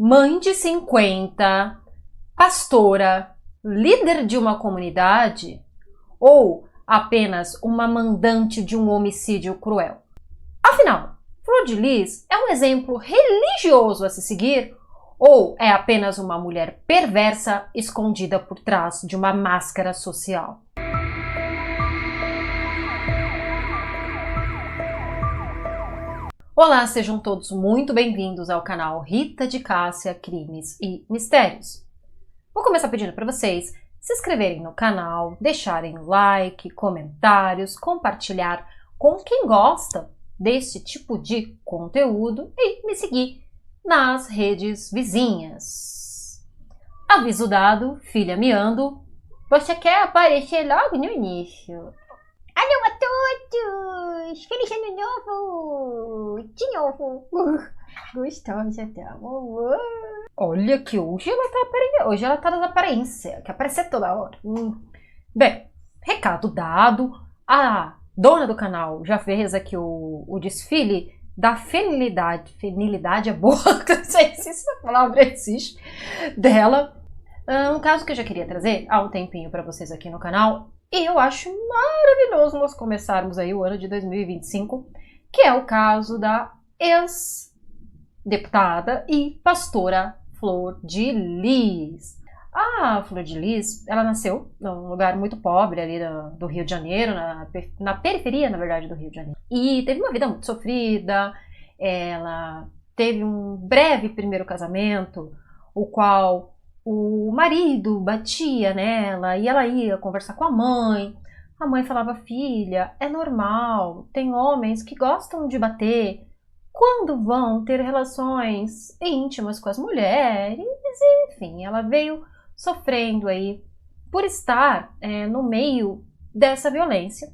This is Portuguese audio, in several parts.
mãe de 50, pastora, líder de uma comunidade ou apenas uma mandante de um homicídio cruel? Afinal, Flor de Lis é um exemplo religioso a se seguir ou é apenas uma mulher perversa escondida por trás de uma máscara social? Olá, sejam todos muito bem-vindos ao canal Rita de Cássia Crimes e Mistérios. Vou começar pedindo para vocês se inscreverem no canal, deixarem o like, comentários, compartilhar com quem gosta desse tipo de conteúdo e me seguir nas redes vizinhas. Aviso dado, filha miando, você quer aparecer logo no início. Alô a todos! Feliz ano novo! De novo! Gostosa da amor! Olha que hoje ela tá das aparências, quer aparecer toda hora. Bem, recado dado, a dona do canal já fez aqui o desfile da feminilidade é boa, não sei se essa palavra existe, dela. Um caso que eu já queria trazer há um tempinho para vocês aqui no canal. E eu acho maravilhoso nós começarmos aí o ano de 2025, que é o caso da ex-deputada e pastora Flor de Lis. A Flor de Lis, ela nasceu num lugar muito pobre ali do Rio de Janeiro, na periferia, na verdade, do Rio de Janeiro. E teve uma vida muito sofrida, ela teve um breve primeiro casamento, o qual o marido batia nela e ela ia conversar com a mãe. A mãe falava: filha, é normal, tem homens que gostam de bater quando vão ter relações íntimas com as mulheres. Enfim, ela veio sofrendo aí por estar no meio dessa violência.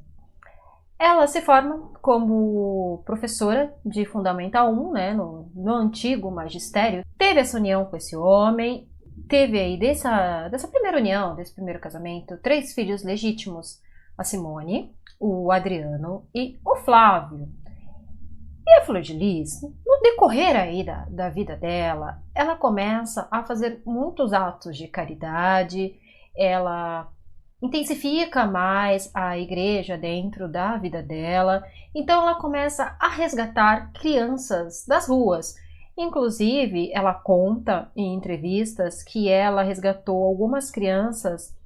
Ela se forma como professora de Fundamental 1, né, no antigo magistério. Teve essa união com esse homem. Teve aí dessa primeira união, desse primeiro casamento, 3 filhos legítimos, a Simone, o Adriano e o Flávio. E a Flor de Lis, no decorrer aí da vida dela, ela começa a fazer muitos atos de caridade, ela intensifica mais a igreja dentro da vida dela, então ela começa a resgatar crianças das ruas. Inclusive, ela conta em entrevistas que ela resgatou algumas crianças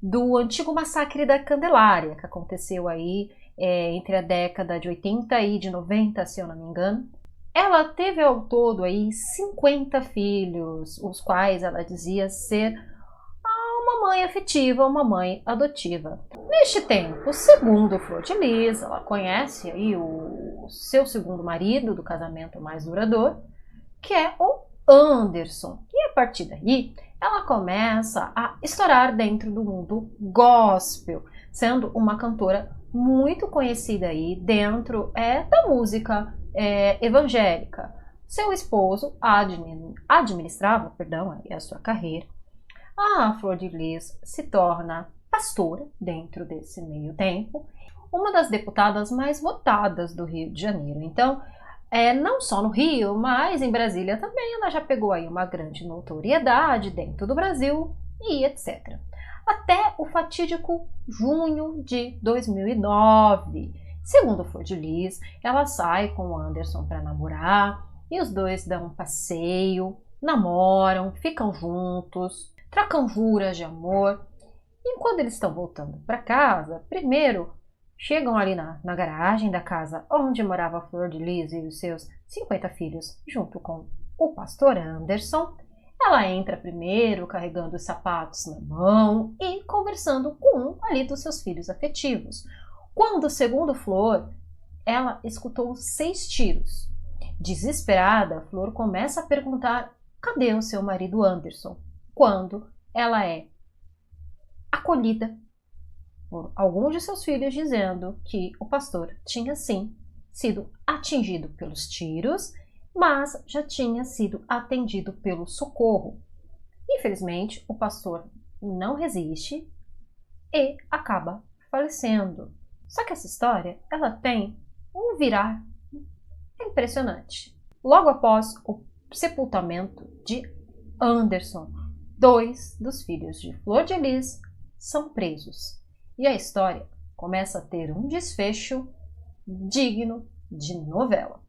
do antigo massacre da Candelária, que aconteceu aí entre a década de 80 e de 90, se eu não me engano. Ela teve ao todo aí 50 filhos, os quais ela dizia ser uma mãe afetiva, uma mãe adotiva. Neste tempo, segundo Flor de Lis, ela conhece aí o seu segundo marido do casamento mais duradouro, que é o Anderson. E a partir daí, ela começa a estourar dentro do mundo gospel, sendo uma cantora muito conhecida aí dentro da música evangélica. Seu esposo administrava a sua carreira. A Flor de Lis se torna pastora dentro desse meio tempo, uma das deputadas mais votadas do Rio de Janeiro. Então, não só no Rio, mas em Brasília também ela já pegou aí uma grande notoriedade dentro do Brasil e etc. Até o fatídico junho de 2009. Segundo Flor de Lis, ela sai com o Anderson para namorar e os dois dão um passeio, namoram, ficam juntos, trocam juras de amor. E quando eles estão voltando para casa, primeiro chegam ali na garagem da casa onde morava a Flor de Lis e os seus 50 filhos, junto com o pastor Anderson. Ela entra primeiro carregando os sapatos na mão e conversando com um ali dos seus filhos afetivos. Quando, segundo Flor, ela escutou 6 tiros. Desesperada, Flor começa a perguntar: cadê o seu marido Anderson? Quando ela é acolhida por alguns de seus filhos dizendo que o pastor tinha sim sido atingido pelos tiros, mas já tinha sido atendido pelo socorro. Infelizmente, o pastor não resiste e acaba falecendo. Só que essa história, ela tem um virar impressionante. Logo após o sepultamento de Anderson. 2 dos filhos de Flor de Lis são presos. E a história começa a ter um desfecho digno de novela.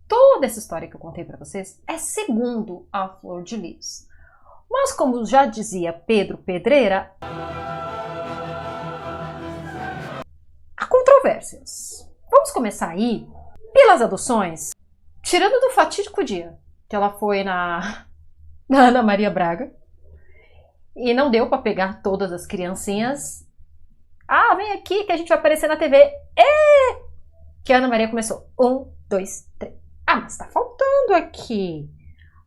Toda essa história que eu contei para vocês é segundo a Flor de Lis. Mas como já dizia Pedro Pedreira, há controvérsias. Vamos começar aí pelas adoções, tirando do fatídico dia que ela foi na Ana Maria Braga e não deu para pegar todas as criancinhas. Ah, vem aqui que a gente vai aparecer na TV. Que a Ana Maria começou. 1, 2, 3. Ah, mas tá faltando aqui.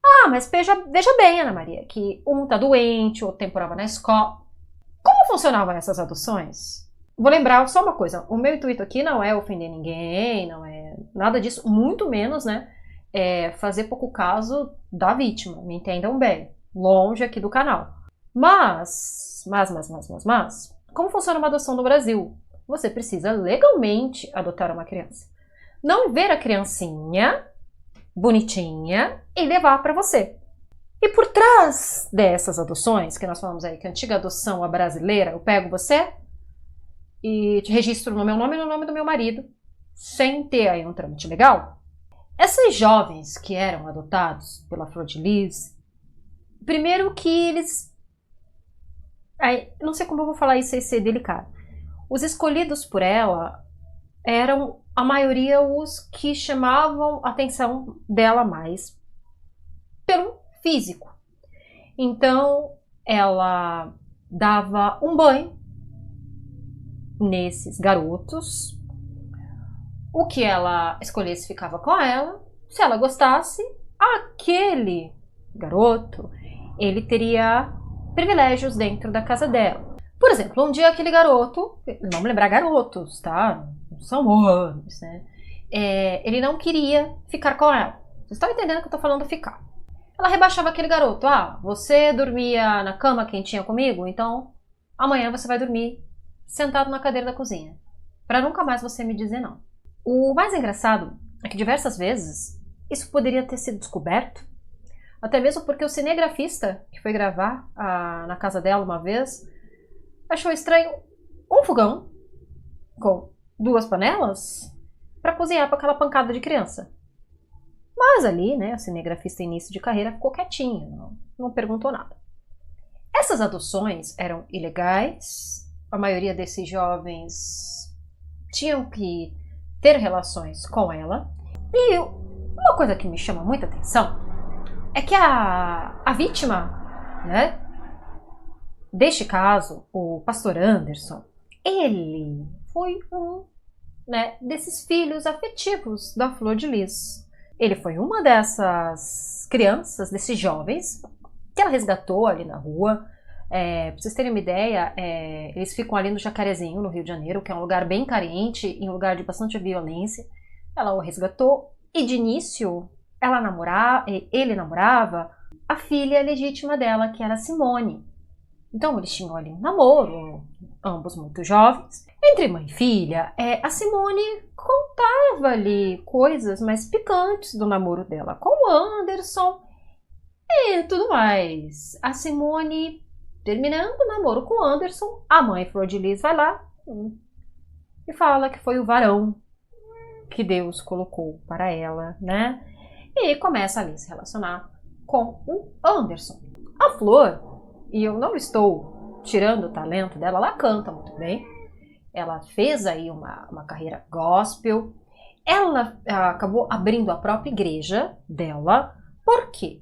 Ah, mas veja bem, Ana Maria, que um tá doente, outro temporava na escola. Como funcionavam essas adoções? Vou lembrar só uma coisa. O meu intuito aqui não é ofender ninguém, não é nada disso. Muito menos, né? É fazer pouco caso da vítima. Me entendam bem. Longe aqui do canal. Mas, como funciona uma adoção no Brasil? Você precisa legalmente adotar uma criança. Não ver a criancinha bonitinha e levar para você. E por trás dessas adoções, que nós falamos aí que a antiga adoção a brasileira, eu pego você e te registro no meu nome e no nome do meu marido, sem ter aí um trâmite legal. Essas jovens que eram adotados pela Flor de Lis, primeiro que eles... não sei como eu vou falar isso sem ser delicado. Os escolhidos por ela eram, a maioria, os que chamavam a atenção dela mais pelo físico. Então, ela dava um banho nesses garotos. O que ela escolhesse ficava com ela. Se ela gostasse, aquele garoto, ele teria privilégios dentro da casa dela. Por exemplo, um dia aquele garoto, vamos lembrar garotos, tá? Não são homens, né? Ele não queria ficar com ela. Vocês estão entendendo que eu tô falando ficar. Ela rebaixava aquele garoto. Ah, você dormia na cama quentinha comigo? Então, amanhã você vai dormir sentado na cadeira da cozinha. Pra nunca mais você me dizer não. O mais engraçado é que diversas vezes isso poderia ter sido descoberto. Até mesmo porque o cinegrafista que foi gravar na casa dela uma vez achou estranho um fogão com 2 panelas para cozinhar para aquela pancada de criança. Mas ali, né, o cinegrafista início de carreira ficou quietinho, não perguntou nada. Essas adoções eram ilegais, a maioria desses jovens tinham que ter relações com ela. E uma coisa que me chama muita atenção é que a vítima, né, deste caso, o pastor Anderson, ele foi um, né, desses filhos afetivos da Flor de Lis. Ele foi uma dessas crianças, desses jovens, que ela resgatou ali na rua. Pra vocês terem uma ideia, eles ficam ali no Jacarezinho, no Rio de Janeiro, que é um lugar bem carente e um lugar de bastante violência. Ela o resgatou e de início ele namorava a filha legítima dela, que era Simone. Então eles tinham ali um namoro, ambos muito jovens. Entre mãe e filha, a Simone contava ali coisas mais picantes do namoro dela com o Anderson e tudo mais. A Simone, terminando o namoro com o Anderson, a mãe Flor de Lis vai lá e fala que foi o varão que Deus colocou para ela, né? E começa ali a se relacionar com o Anderson. A Flor, e eu não estou tirando o talento dela, ela canta muito bem. Ela fez aí uma carreira gospel. Ela acabou abrindo a própria igreja dela, porque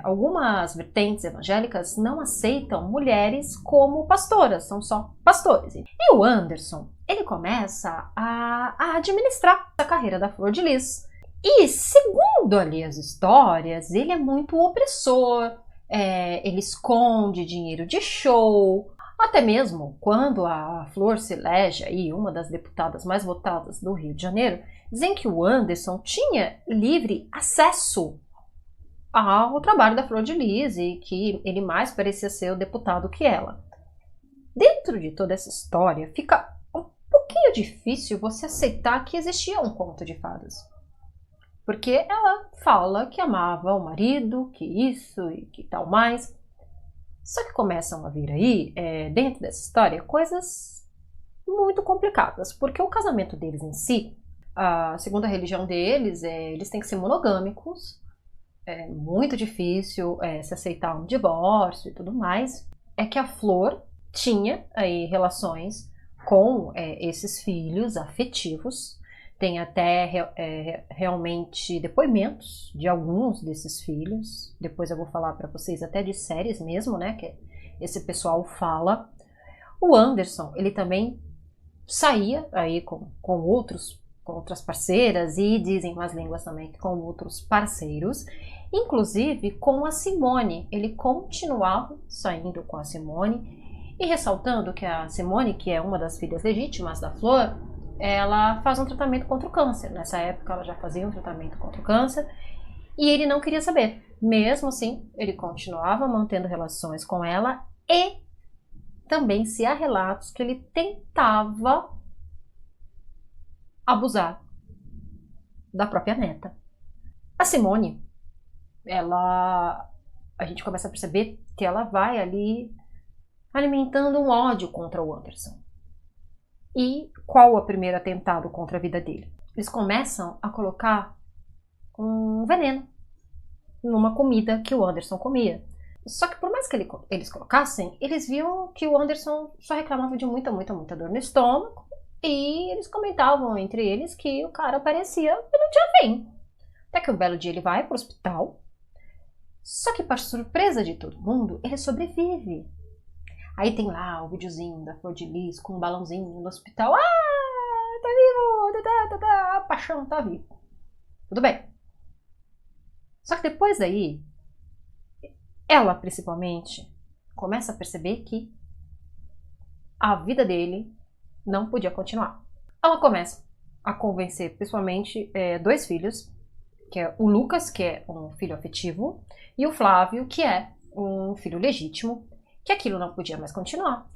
algumas vertentes evangélicas não aceitam mulheres como pastoras, são só pastores. E o Anderson, ele começa a administrar a carreira da Flor de Lis. E segundo ali as histórias, ele é muito opressor, ele esconde dinheiro de show. Até mesmo quando a Flor se elege aí uma das deputadas mais votadas do Rio de Janeiro, dizem que o Anderson tinha livre acesso ao trabalho da Flor de Lis e que ele mais parecia ser o deputado que ela. Dentro de toda essa história, fica um pouquinho difícil você aceitar que existia um conto de fadas. Porque ela fala que amava o marido, que isso e que tal mais. Só que começam a vir aí, dentro dessa história, coisas muito complicadas. Porque o casamento deles em si, segundo a religião deles, eles têm que ser monogâmicos. É muito difícil se aceitar um divórcio e tudo mais. É que a Flor tinha aí relações com esses filhos afetivos. Tem até realmente depoimentos de alguns desses filhos. Depois eu vou falar para vocês até de séries mesmo, né? Que esse pessoal fala. O Anderson, ele também saía aí com outras parceiras e dizem umas línguas também que com outros parceiros. Inclusive com a Simone. Ele continuava saindo com a Simone. E ressaltando que a Simone, que é uma das filhas legítimas da Flor, ela faz um tratamento contra o câncer. Nessa época ela já fazia um tratamento contra o câncer e ele não queria saber. Mesmo assim, ele continuava mantendo relações com ela e também se há relatos que ele tentava abusar da própria neta. A Simone, a gente começa a perceber que ela vai ali alimentando um ódio contra o Anderson. E qual o primeiro atentado contra a vida dele? Eles começam a colocar um veneno numa comida que o Anderson comia. Só que por mais que eles colocassem, eles viam que o Anderson só reclamava de muita dor no estômago e eles comentavam entre eles que o cara parecia que não tinha fim. Até que um belo dia ele vai para o hospital, só que para surpresa de todo mundo, ele sobrevive. Aí tem lá o videozinho da Flor de Lis com um balãozinho no hospital. Tá vivo, a paixão tá vivo. Tudo bem. Só que depois daí, ela principalmente começa a perceber que a vida dele não podia continuar. Ela começa a convencer principalmente dois filhos, que é o Lucas, que é um filho afetivo, e o Flávio, que é um filho legítimo, que aquilo não podia mais continuar,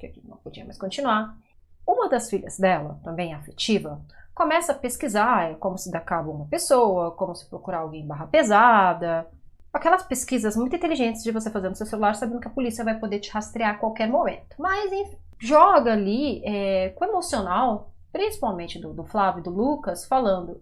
Uma das filhas dela, também afetiva, começa a pesquisar como se dá cabo uma pessoa, como se procurar alguém barra pesada. Aquelas pesquisas muito inteligentes de você fazer no seu celular, sabendo que a polícia vai poder te rastrear a qualquer momento. Mas, enfim, joga ali com o emocional, principalmente do Flávio e do Lucas, falando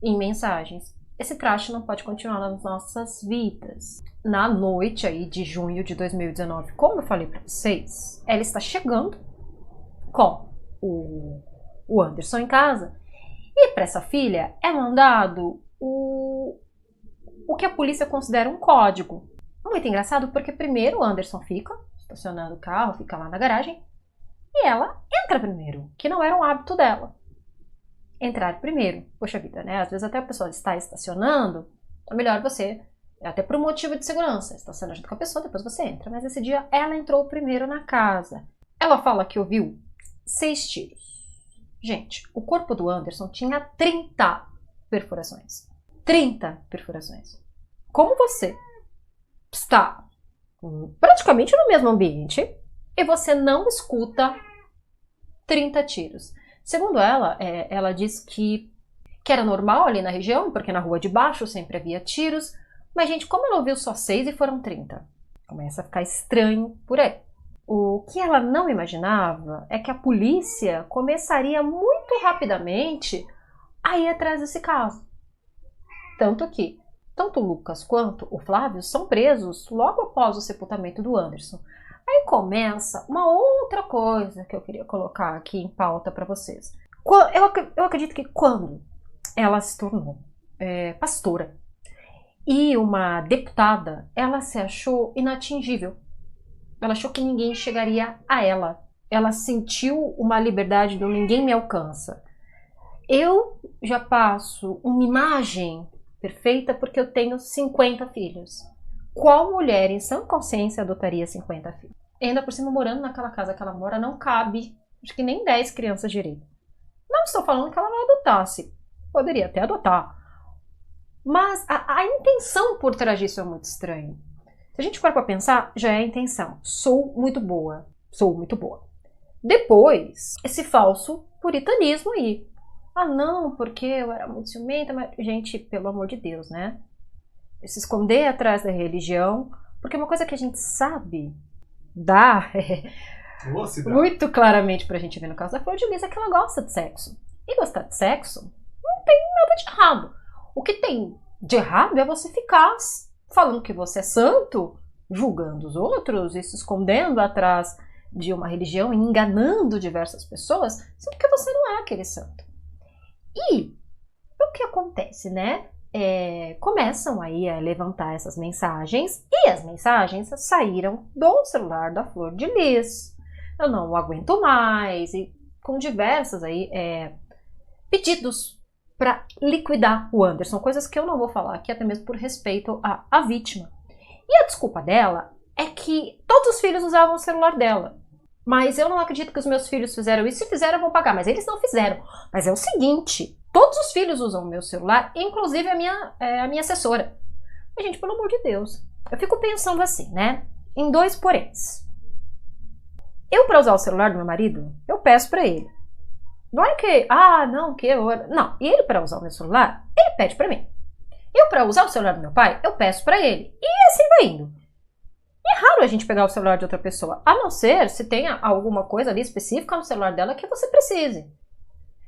em mensagens. Esse traste não pode continuar nas nossas vidas. Na noite aí de junho de 2019, como eu falei para vocês, ela está chegando com o Anderson em casa e para essa filha é mandado o que a polícia considera um código. Muito engraçado porque primeiro o Anderson fica estacionando o carro, fica lá na garagem e ela entra primeiro, que não era um hábito dela. Entrar primeiro. Poxa vida, né? Às vezes até a pessoa está estacionando, é melhor você, até por um motivo de segurança, estaciona junto com a pessoa, depois você entra. Mas esse dia ela entrou primeiro na casa. Ela fala que ouviu 6 tiros. Gente, o corpo do Anderson tinha 30 perfurações. 30 perfurações. Como você está praticamente no mesmo ambiente e você não escuta 30 tiros? Segundo ela, ela diz que era normal ali na região, porque na rua de baixo sempre havia tiros, mas, gente, como ela ouviu só 6 e foram 30? Começa a ficar estranho por aí. O que ela não imaginava é que a polícia começaria muito rapidamente a ir atrás desse caso. Tanto que, tanto o Lucas quanto o Flávio são presos logo após o sepultamento do Anderson. Aí começa uma outra coisa que eu queria colocar aqui em pauta para vocês. Eu acredito que quando ela se tornou pastora e uma deputada, ela se achou inatingível. Ela achou que ninguém chegaria a ela. Ela sentiu uma liberdade do ninguém me alcança. Eu já passo uma imagem perfeita porque eu tenho 50 filhos. Qual mulher em sã consciência adotaria 50 filhos? E ainda por cima, morando naquela casa que ela mora, não cabe, acho que nem 10 crianças direito. Não estou falando que ela não adotasse. Poderia até adotar. Mas a intenção por trás disso é muito estranha. Se a gente for para pensar, já é a intenção. Sou muito boa. Depois, esse falso puritanismo aí. Ah, não, porque eu era muito ciumenta, mas... Gente, pelo amor de Deus, né? Se esconder atrás da religião, porque uma coisa que a gente sabe dá muito claramente pra gente ver no caso da Flor de Lis é que ela gosta de sexo. E gostar de sexo não tem nada de errado. O que tem de errado é você ficar falando que você é santo, julgando os outros e se escondendo atrás de uma religião e enganando diversas pessoas, sendo que você não é aquele santo. E o que acontece, né? Começam aí a levantar essas mensagens e as mensagens saíram do celular da Flor de Lis. Eu não aguento mais, e com diversas aí pedidos para liquidar o Anderson, coisas que eu não vou falar aqui, até mesmo por respeito à vítima. E a desculpa dela é que todos os filhos usavam o celular dela. Mas eu não acredito que os meus filhos fizeram isso. Se fizeram, eu vou pagar. Mas eles não fizeram. Mas é o seguinte, todos os filhos usam o meu celular, inclusive a minha assessora. Mas, gente, pelo amor de Deus. Eu fico pensando assim, né? Em dois poréns. Eu, para usar o celular do meu marido, eu peço para ele. Não é que, não, que eu... Não, ele para usar o meu celular, ele pede para mim. Eu, para usar o celular do meu pai, eu peço para ele. E assim vai indo. É raro a gente pegar o celular de outra pessoa, a não ser se tenha alguma coisa ali específica no celular dela que você precise.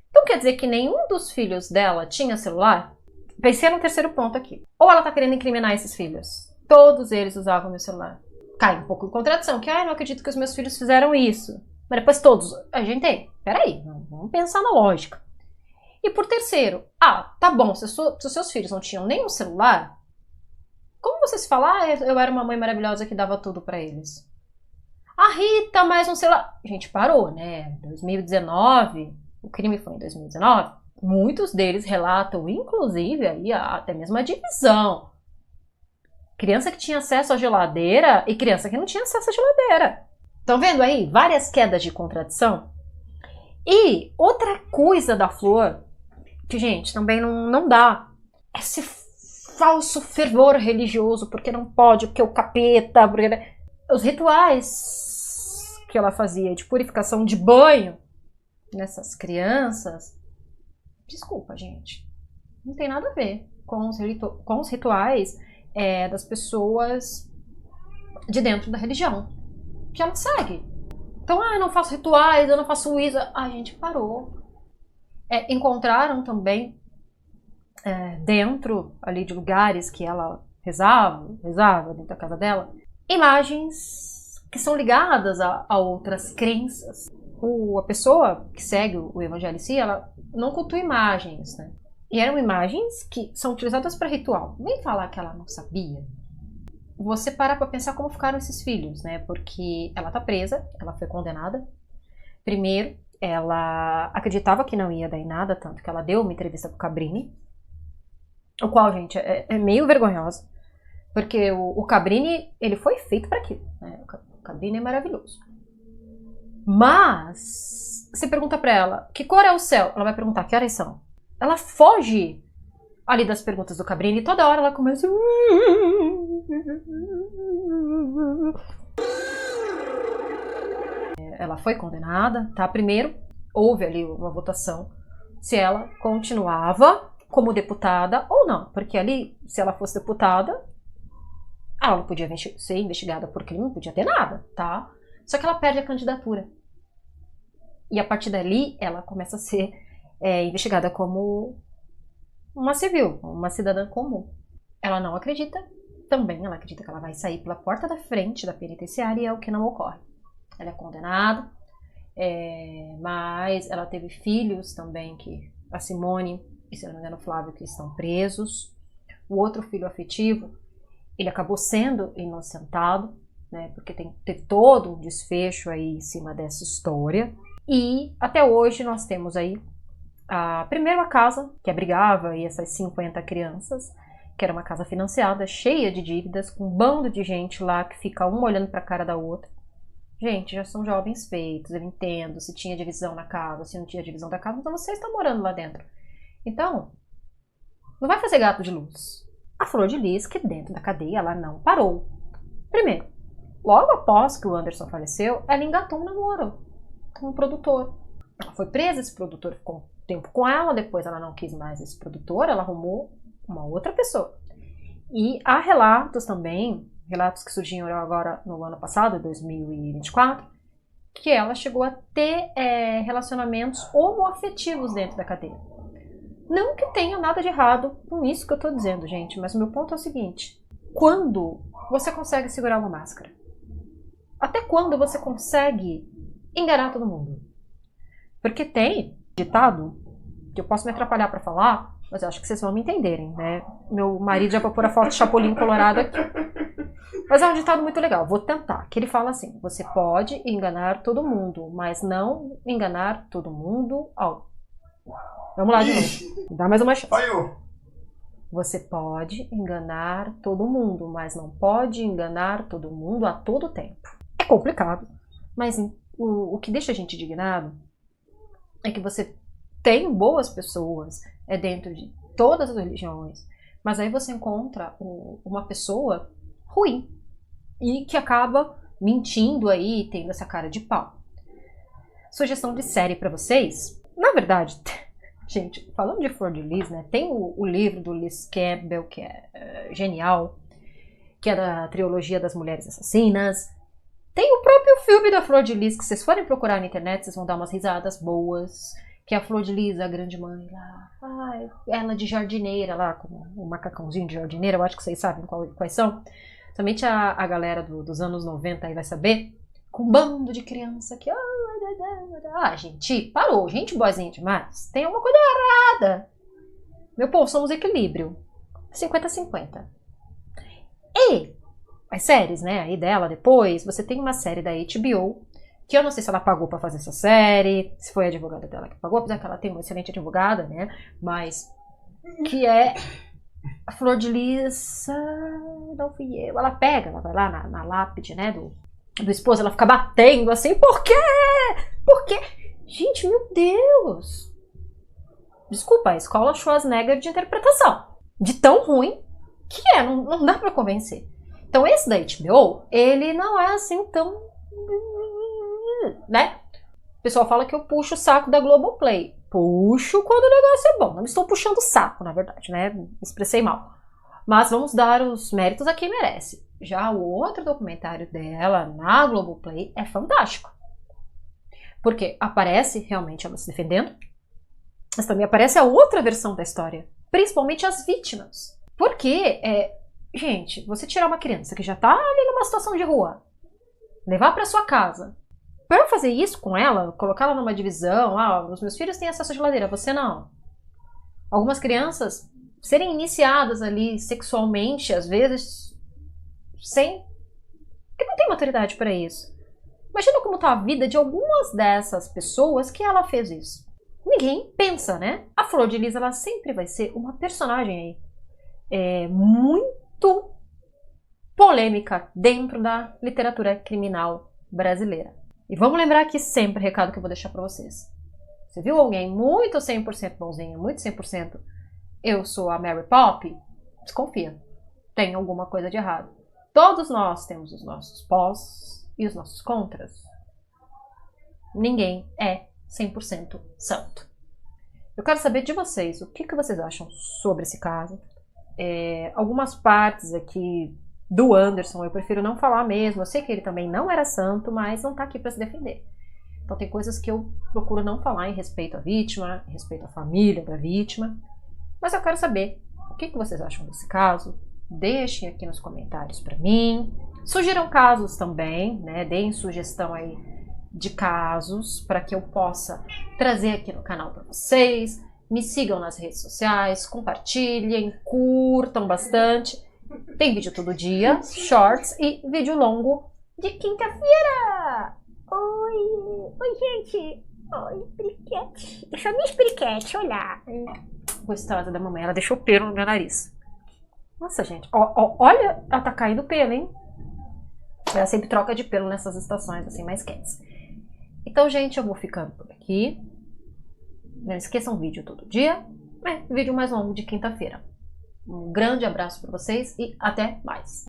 Então quer dizer que nenhum dos filhos dela tinha celular? Pensei no terceiro ponto aqui. Ou ela tá querendo incriminar esses filhos? Todos eles usavam meu celular. Cai um pouco em contradição, que não acredito que os meus filhos fizeram isso. Mas depois todos. Gente, peraí, vamos pensar na lógica. E por terceiro, tá bom, se os seus filhos não tinham nenhum celular, como você se fala, eu era uma mãe maravilhosa que dava tudo pra eles? Rita, mais um celular. Gente, parou, né? 2019, o crime foi em 2019. Muitos deles relatam, inclusive, aí, até mesmo a divisão. Criança que tinha acesso à geladeira e criança que não tinha acesso à geladeira. Estão vendo aí? Várias quedas de contradição. E outra coisa da Flor, que, gente, também não dá. Esse falso fervor religioso, porque não pode, porque o capeta... Porque... Os rituais que ela fazia de purificação de banho nessas crianças... Desculpa, gente. Não tem nada a ver com os rituais das pessoas de dentro da religião que ela segue. Então, eu não faço rituais, eu não faço isso. Gente, parou. Encontraram também dentro ali de lugares que ela rezava dentro da casa dela, imagens que são ligadas a outras crenças. A pessoa que segue o evangelho em si, ela não cultua imagens, né? E eram imagens que são utilizadas para ritual. Nem falar que ela não sabia. Você parar para pensar como ficaram esses filhos, né? Porque ela tá presa, ela foi condenada. Primeiro, ela acreditava que não ia dar em nada, tanto que ela deu uma entrevista pro Cabrini, o qual, gente, é meio vergonhosa, porque o Cabrini, ele foi feito para aquilo, né? O Cabrini é maravilhoso. Mas, você pergunta para ela, que cor é o céu? Ela vai perguntar, que horas são? Ela foge ali das perguntas do Cabrini e toda hora ela começa... Ela foi condenada, tá? Primeiro, houve ali uma votação se ela continuava como deputada ou não. Porque ali, se ela fosse deputada, ela não podia ser investigada por crime, não podia ter nada, tá? Só que ela perde a candidatura. E a partir dali, ela começa a ser investigada como uma civil, uma cidadã comum. Ela não acredita, também ela acredita que ela vai sair pela porta da frente da penitenciária e é o que não ocorre. Ela é condenada, mas ela teve filhos também, que a Simone e, se não me engano, o Flávio, que estão presos. O outro filho afetivo, ele acabou sendo inocentado, né, porque teve todo um desfecho aí em cima dessa história. E até hoje nós temos aí primeiro a casa que abrigava aí essas 50 crianças, que era uma casa financiada, cheia de dívidas, com um bando de gente lá que fica uma olhando para a cara da outra. Gente, já são jovens feitos, eu entendo se tinha divisão na casa, se não tinha divisão da casa, então vocês estão morando lá dentro. Então, não vai fazer gato de luz. A Flor de Lis, que dentro da cadeia, ela não parou. Primeiro, logo após que o Anderson faleceu, ela engatou um namoro com um produtor. Ela foi presa, esse produtor ficou tempo com ela, depois ela não quis mais esse produtor, ela arrumou uma outra pessoa. E há relatos também, relatos que surgiram agora no ano passado, 2024, que ela chegou a ter relacionamentos homoafetivos dentro da cadeia. Não que tenha nada de errado com isso que eu tô dizendo, gente, mas o meu ponto é o seguinte: quando você consegue segurar uma máscara? Até quando você consegue enganar todo mundo? Porque tem ditado, que eu posso me atrapalhar pra falar, mas eu acho que vocês vão me entenderem, né? Meu marido já vai pôr a foto de Chapolin Colorado aqui. Mas é um ditado muito legal, vou tentar. Que ele fala assim: você pode enganar todo mundo, mas não enganar todo mundo ao... Vamos lá de novo. Dá mais uma chance. Você pode enganar todo mundo, mas não pode enganar todo mundo a todo tempo. É complicado, mas o que deixa a gente indignado é que você tem boas pessoas dentro de todas as religiões, mas aí você encontra uma pessoa ruim e que acaba mentindo aí, tendo essa cara de pau. Sugestão de série pra vocês. Na verdade, gente, falando de Flor de Lis, né, tem o livro do Liz Campbell, que é genial, que é da trilogia das Mulheres Assassinas. Tem o próprio filme da Flor de Lis, que vocês forem procurar na internet, vocês vão dar umas risadas boas. Que é a Flor de Lis, a grande mãe lá. Ai, ela de jardineira lá, com o macacãozinho de jardineira, eu acho que vocês sabem quais são. Somente a galera dos anos 90 aí vai saber. Com um bando de criança que... Ah, gente, parou. Gente boazinha demais. Tem alguma coisa errada. Meu povo, somos equilíbrio. 50-50. E as séries, né, aí dela depois, você tem uma série da HBO, que eu não sei se ela pagou pra fazer essa série, se foi a advogada dela que pagou, apesar que ela tem uma excelente advogada, né, mas que é a Flor de Lis, não fui eu, ela pega, ela vai lá na lápide, né, do esposo, ela fica batendo assim, por quê? Por quê? Gente, meu Deus! Desculpa, a escola Schwarzenegger de interpretação, de tão ruim que não dá pra convencer. Então esse da HBO, ele não é assim tão... né? O pessoal fala que eu puxo o saco da Globoplay. Puxo quando o negócio é bom. Não estou puxando o saco, na verdade, né? Me expressei mal. Mas vamos dar os méritos a quem merece. Já o outro documentário dela na Globoplay é fantástico. Porque aparece realmente ela se defendendo, mas também aparece a outra versão da história. Principalmente as vítimas. Porque, gente, você tirar uma criança que já tá ali numa situação de rua, levar para sua casa, para fazer isso com ela, colocar ela numa divisão, os meus filhos têm acesso à geladeira, você não. Algumas crianças serem iniciadas ali sexualmente, às vezes, porque não tem maturidade para isso. Imagina como tá a vida de algumas dessas pessoas que ela fez isso. Ninguém pensa, né? A Flor de Lis, ela sempre vai ser uma personagem aí muito polêmica dentro da literatura criminal brasileira. E vamos lembrar aqui sempre o recado que eu vou deixar pra vocês. Você viu alguém muito 100% bonzinho, muito 100% eu sou a Mary Poppins? Desconfia. Tem alguma coisa de errado. Todos nós temos os nossos pós e os nossos contras. Ninguém é 100% santo. Eu quero saber de vocês, o que vocês acham sobre esse caso. Algumas partes aqui do Anderson, eu prefiro não falar mesmo. Eu sei que ele também não era santo, mas não tá aqui para se defender. Então tem coisas que eu procuro não falar em respeito à vítima, em respeito à família da vítima. Mas eu quero saber o que vocês acham desse caso. Deixem aqui nos comentários para mim. Sugiram casos também, né? Deem sugestão aí de casos para que eu possa trazer aqui no canal para vocês. Me sigam nas redes sociais, compartilhem, curtam bastante. Tem vídeo todo dia, shorts e vídeo longo de quinta-feira. Oi, gente. Oi, Briquete. Deixa eu me Briquete, olhar. Gostosa da mamãe, ela deixou pelo no meu nariz. Nossa, gente, olha, ela tá caindo pelo, hein? Ela sempre troca de pelo nessas estações assim mais quentes. Então, gente, eu vou ficando por aqui. Não esqueçam, vídeo todo dia. Vídeo mais longo de quinta-feira. Um grande abraço para vocês e até mais.